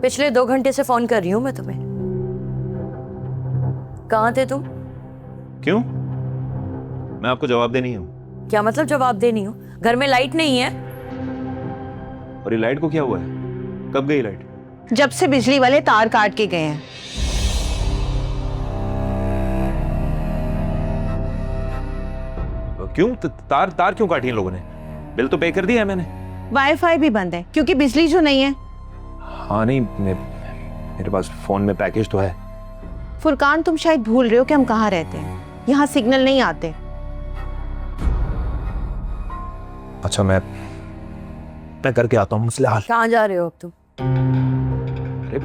पिछले 2 घंटे से फोन कर रही हूं मैं तुम्हें। कहाँ थे तुम? क्यों? मैं आपको जवाब देनी हूँ। क्या मतलब जवाब देनी हो? घर में लाइट नहीं है। और ये लाइट को क्या हुआ है? कब गई लाइट? जब से बिजली वाले तार काट के गए हैं। क्यों? तार क्यों काटी इन लोगों ने? बिल तो पे कर दिया है मैंने। वाईफाई भी बंद है क्योंकि बिजली जो नहीं है। हाँ नहीं, मेरे पास फोन में पैकेज तो है। फुरकान, तुम शायद भूल रहे हो कि हम कहाँ रहते हैं। यहाँ सिग्नल नहीं आते। अच्छा, मैं करके आता हूँ मसला हल। कहाँ जा रहे हो अब तुम? अरे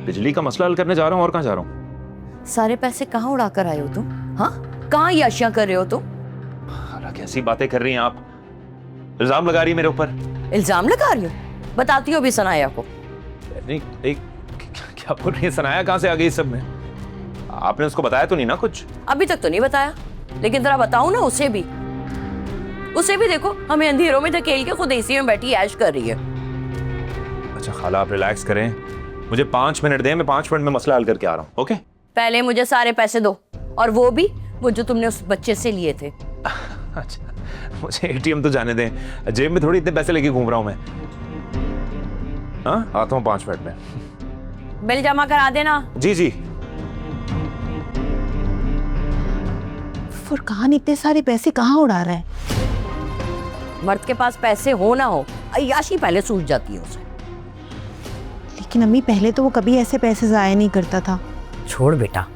बिजली का मसला हल करने जा रहा हूँ, और कहाँ जा रहा हूँ? सारे पैसे कहाँ उड़ा कर आए हो तुम? हाँ, कहाँ याशियां कर रहे हो तुम? अरे कैसी बातें कर रही हैं आप? इल्जाम लगा रही है मेरे ऊपर। इल्जाम लगा रही हो? बताती हो भी सनाया को। नहीं, क्या बोल रही है? सनाया कहाँ से आ गई इस सब में? आपने उसको बताया तो नहीं ना कुछ? अभी तक तो नहीं बताया, लेकिन जरा बताऊं ना उसे भी। देखो, हमें अंधेरों में धकेल के खुद एसी में बैठी ऐश कर रही है। अच्छा खाला, आप रिलैक्स करें, मुझे 5 मिनट दें, मैं 5 मिनट में मसला हल करके आ रहा हूँ। ओके? पहले मुझे सारे पैसे दो, और वो जो तुमने उस बच्चे से लिए थे। अच्छा, मुझे एटीएम तो जाने दें, जेब में थोड़ी इतने पैसे लेके घूम रहा हूँ मैं। हाँ, आता हूँ 5 मिनट में। बिल जमा करा देना। जी। फुरकान इतने सारे पैसे कहाँ उड़ा रहा है? मर्द के पास पैसे हो ना हो, अय्याशी पहले सूझ जाती है उसे। लेकिन अम्मी, पहले तो वो कभी ऐसे पैसे जाया नहीं करता था। छोड़ बेटा,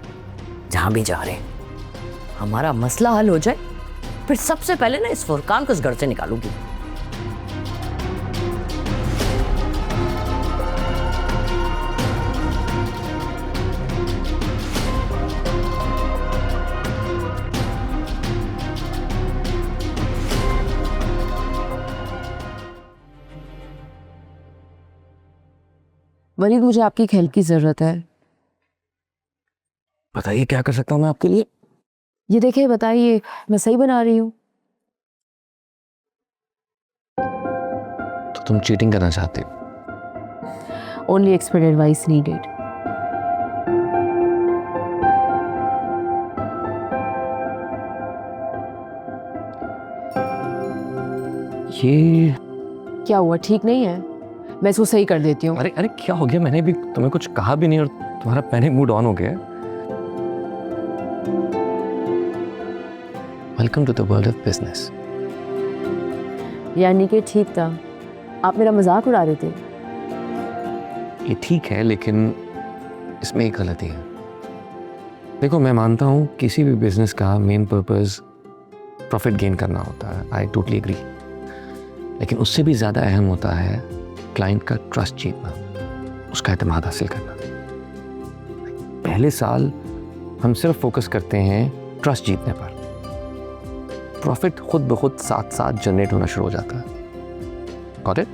जहां भी जा रहे हैं, हमारा मसला हल हो जाए, फिर सबसे पहले ना इस फुरकान को इस घर से निकालूंगी। वलीद, मुझे आपकी हेल्प की जरूरत है। बताइए क्या कर सकता हूँ मैं आपके लिए? ये देखिए, बताइए, मैं सही बना रही हूँ? तो तुम चीटिंग करना चाहते हो? Only expert advice needed. ये क्या हुआ? ठीक नहीं है? मैं इसको सही कर देती हूँ। अरे क्या हो गया? मैंने भी तुम्हें कुछ कहा भी नहीं और तुम्हारा पैनिक मूड ऑन हो गया। Welcome to the world of business. यानी कि ठीक था, आप मेरा मजाक उड़ा रहे थे। ये ठीक है, लेकिन इसमें एक गलती है। देखो, मैं मानता हूँ किसी भी बिजनेस का मेन पर्पस प्रॉफिट गेन करना होता है। I totally agree. लेकिन उससे भी ज़्यादा अहम होता है क्लाइंट का ट्रस्ट जीतना, उसका एतमाद हासिल करना। पहले साल हम सिर्फ फोकस करते हैं ट्रस्ट जीतने पर। प्रॉफिट खुद ब खुद साथ साथ जनरेट होना शुरू हो जाता है। Got it?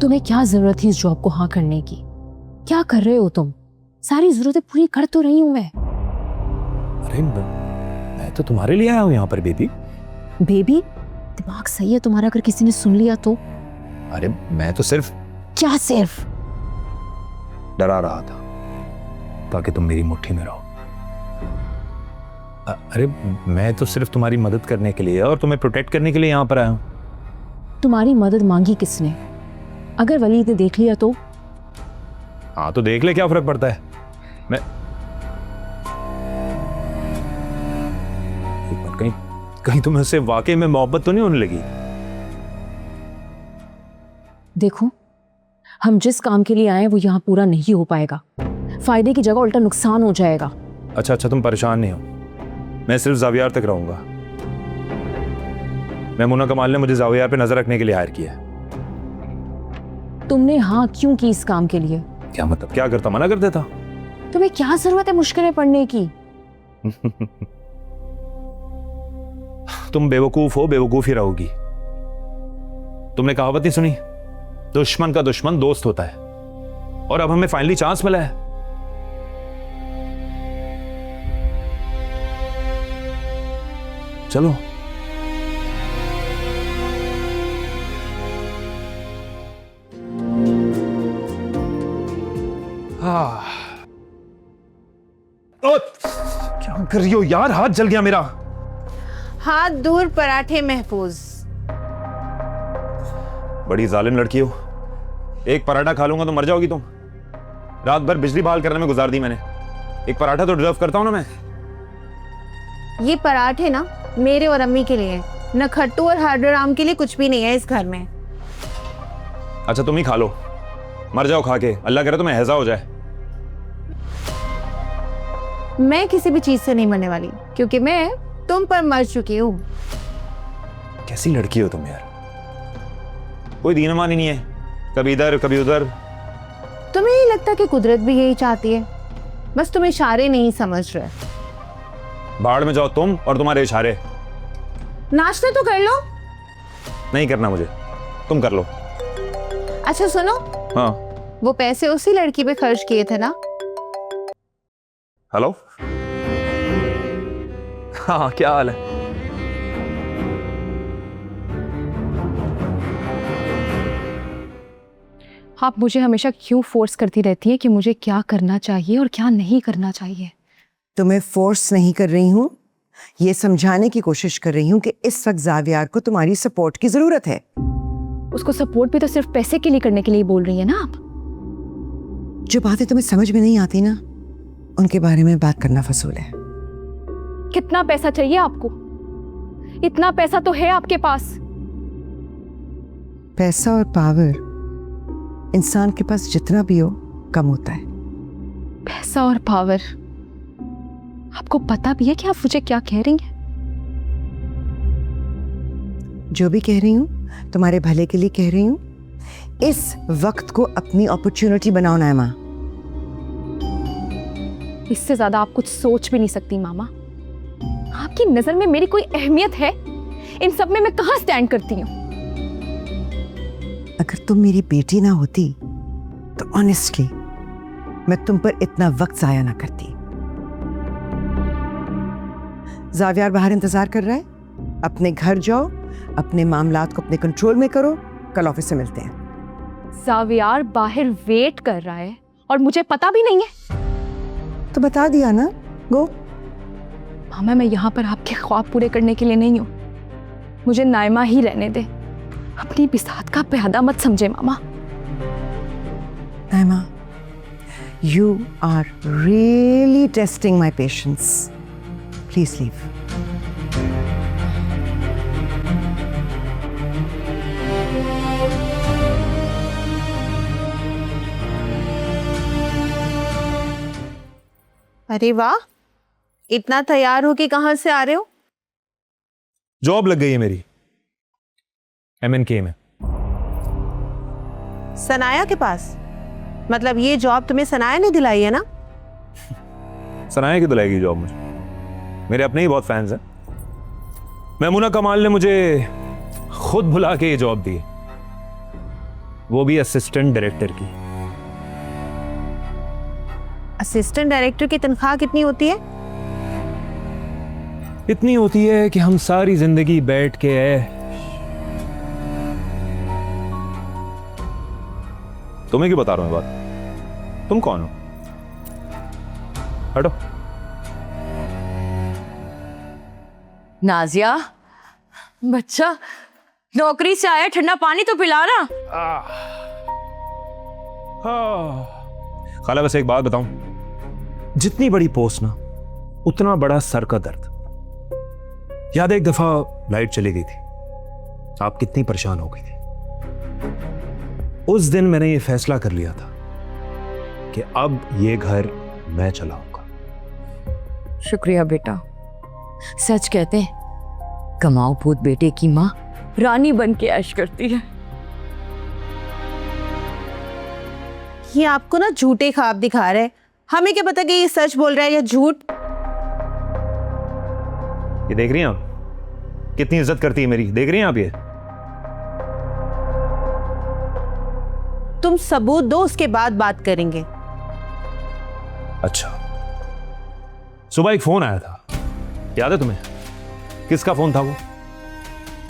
तुम्हें क्या जरूरत थी इस जॉब को हाँ करने की? क्या कर रहे हो तुम? सारी जरूरतें पूरी कर तो रही हूं मैं। अरे मैं तो तुम्हारे लिए आया हूँ यहाँ पर बेबी। बेबी? दिमाग सही है तुम्हारा? अगर किसी ने सुन लिया तो? अरे मैं तो सिर्फ क्या सिर्फ? डरा रहा था ताकि तुम मेरी मुट्ठी में रहो। अरे मैं तो सिर्फ तुम्हारी मदद करने के लिए और तुम्हें प्रोटेक्ट करने के लिए यहाँ पर आया हूँ। तुम्हारी मदद मांगी किसने? अगर वलीद ने देख लिया तो? हाँ तो देख ले, क्या फर्क पड़ता है। मैं कहीं तुम्हें उससे वाकई में मोहब्बत तो नहीं होने लगी? देखो, हम जिस काम के लिए आए वो यहाँ पूरा नहीं हो पाएगा। फायदे की जगह उल्टा नुकसान हो जाएगा। अच्छा, तुम परेशान नहीं हो, मैं सिर्फ जावियार तक रहूंगा। मेमुना कमाल ने मुझे जावियार पे नजर रखने के लिए हायर किया है। तुमने हाँ क्यों की इस काम के लिए? क्या मतलब? क्या करता? मना कर देता। तुम्हें क्या जरूरत है मुश्किलें पढ़ने की? तुम बेवकूफ हो, बेवकूफ ही रहोगी। तुमने कहावत नहीं सुनी, दुश्मन का दुश्मन दोस्त होता है। और अब हमें फाइनली चांस मिला है। चलो। क्या कर रही हो यार, हाथ जल गया मेरा। हाथ दूर, पराठे महफूज। बड़ी जालिम लड़की हो, एक पराठा खा लूंगा तो मर जाओगी तुम। रात भर बिजली बहाल करने में गुजार दी मैंने, एक पराठा तो डिजर्व करता हूं ना मैं। ये पराठे ना मेरे और अम्मी के लिए, न खट्टू और हरदराम के लिए कुछ भी नहीं है इस घर में। अच्छा तुम ही खा लो, मर जाओ खा के, अल्लाह करे तुम्हें हैजा हो जाए। मैं किसी भी चीज से नहीं मरने वाली, क्योंकि मैं तुम पर मर चुकी हूँ। कैसी लड़की हो तुम यार, कोई दीन ईमान ही नहीं है, कभी इधर कभी उधर। तुम्हें नहीं लगता कि कुदरत भी यही चाहती है, बस तुम इशारे नहीं समझ रहे। बाढ़ में जाओ तुम और तुम्हारे इशारे। नाश्ता तो कर लो। नहीं करना मुझे, तुम कर लो। अच्छा सुनो, हाँ वो पैसे उसी लड़की पे खर्च किए थे ना? हेलो, हाँ क्या हाल है? आप मुझे हमेशा क्यों फोर्स करती रहती है कि मुझे क्या करना चाहिए और क्या नहीं करना चाहिए? तुम्हें फोर्स नहीं कर रही हूँ, ये समझाने की कोशिश कर रही हूँ कि इस वक्त जावियार को तुम्हारी सपोर्ट की जरूरत है। उसको सपोर्ट भी तो सिर्फ पैसे के लिए करने के लिए बोल रही है ना आप? जो बातें तुम्हें समझ में नहीं आती ना, उनके बारे में बात करना फजूल है। कितना पैसा चाहिए आपको? इतना पैसा तो है आपके पास। पैसा और पावर इंसान के पास जितना भी हो कम होता है। पैसा और पावर, आपको पता भी है कि आप मुझे क्या कह रही हैं? जो भी कह रही हूँ तुम्हारे भले के लिए कह रही हूँ। इस वक्त को अपनी अपॉर्चुनिटी बनाओ नायमा। इससे ज्यादा आप कुछ सोच भी नहीं सकती मामा। आपकी नजर में मेरी कोई अहमियत है? इन सब में मैं कहाँ स्टैंड करती हूँ? अगर तुम मेरी बेटी ना होती तो ऑनेस्टली मैं तुम पर इतना वक्त जाया ना करती। जावियार बाहर इंतजार कर रहा है, अपने घर जाओ, अपने मामलात को अपने कंट्रोल में करो, कल ऑफिस से मिलते हैं। जावियार बाहर वेट कर रहा है और मुझे पता भी नहीं है। तो बता दिया ना, गो। मामा मैं यहाँ पर आपके ख्वाब पूरे करने के लिए नहीं हूँ। मुझे नायमा ही रहने दे। अपनी बिसात का प्यादा मत समझे मामा। Nayma, you are really testing my patience. Please leave. अरे वाह, इतना तैयार हो कि कहाँ से आ रहे हो? जॉब लग गई है मेरी MNK में। सनाया के पास? मतलब ये जॉब तुम्हें सनाया ने दिलाई है ना? सनाया की दिलाएगी जॉब मुझे, मेरे अपने ही बहुत फैंस हैं। मैमुना कमाल ने मुझे खुद बुला के ये जॉब दी, वो भी असिस्टेंट डायरेक्टर की। असिस्टेंट डायरेक्टर की तनख्वाह कितनी होती है? इतनी होती है कि हम सारी जिंदगी बैठ के तुम्हें क्यों बता रहा हूं ये बात? तुम कौन हो? हटो। नाजिया बच्चा, नौकरी से आया, ठंडा पानी तो पिला ना। खाला वैसे एक बात बताऊं, जितनी बड़ी पोस्ट ना उतना बड़ा सर का दर्द। याद है एक दफा लाइट चली गई थी, आप कितनी परेशान हो गई थी। उस दिन मैंने ये फैसला कर लिया था कि अब ये घर मैं चलाऊंगा। शुक्रिया बेटा। सच कहते हैं कमाओ पूत बेटे की माँ रानी बन के ऐश करती है। ये आपको ना झूठे ख्वाब दिखा रहे हैं। हमें क्या पता कि ये सच बोल रहा है या झूठ। ये देख रही हैं आप कितनी इज्जत करती है मेरी, देख रही हैं आप ये? तुम सबूत दो, उसके बाद बात करेंगे। अच्छा, सुबह एक फोन आया था, याद है तुम्हें? किसका फोन था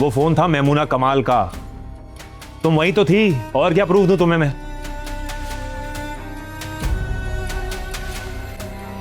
वो फोन था मैमूना कमाल का। तुम वही तो थी, और क्या प्रूफ दूं तुम्हें मैं?